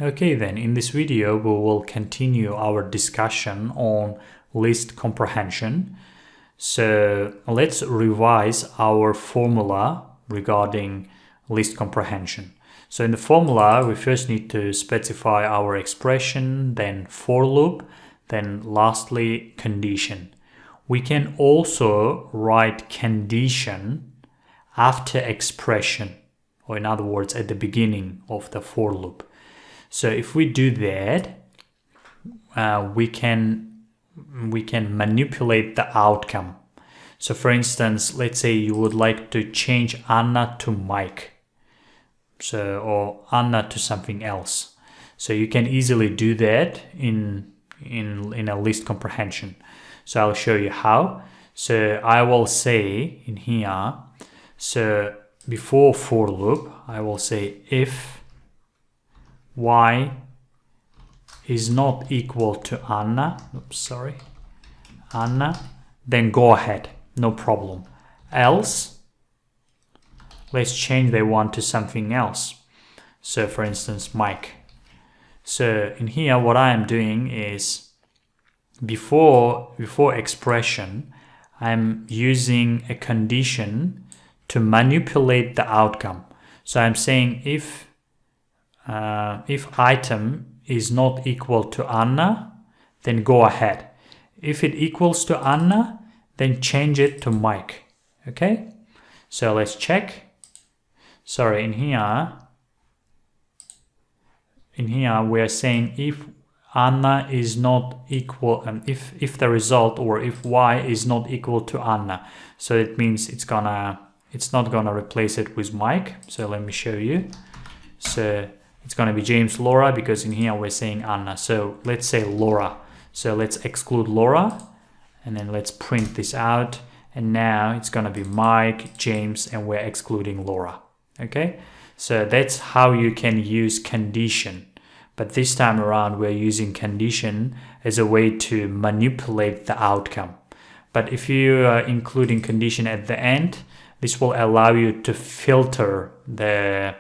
Okay, then in this video we will continue our discussion on list comprehension. So let's revise our formula regarding list comprehension. So in the formula we first need to specify our expression, then for loop, then lastly condition. We can also write condition after expression, or in other words at the beginning of the for loop. So if we do that, we can manipulate the outcome. So for instance, let's say you would like to change Anna to Mike, or Anna to something else. So you can easily do that in a list comprehension. So I'll show you how. So I will say in here, so before for loop, I will say if y is not equal to Anna, Anna, then go ahead, no problem. Else, let's change the one to something else. So for instance, Mike. So in here, what I am doing is before expression, I'm using a condition to manipulate the outcome. So I'm saying if item is not equal to Anna, then go ahead. If it equals to Anna, then change it to Mike. Okay? So let's check. Sorry, in here we're saying if Anna is not equal, and if the result, or if y is not equal to Anna, so it means it's not gonna replace it with Mike. So let me show you. So it's gonna be James, Laura, because in here we're saying Anna. So let's say Laura. So let's exclude Laura, and then let's print this out. And now it's gonna be Mike, James, and we're excluding Laura. Okay, so that's how you can use condition. But this time around, we're using condition as a way to manipulate the outcome. But if you are including condition at the end, this will allow you to filter the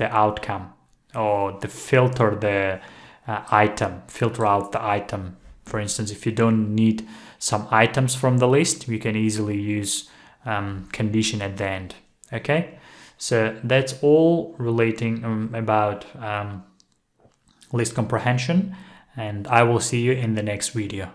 outcome, or filter the item, filter out the item. For instance, if you don't need some items from the list, you can easily use condition at the end. Okay, so that's all relating about list comprehension, and I will see you in the next video.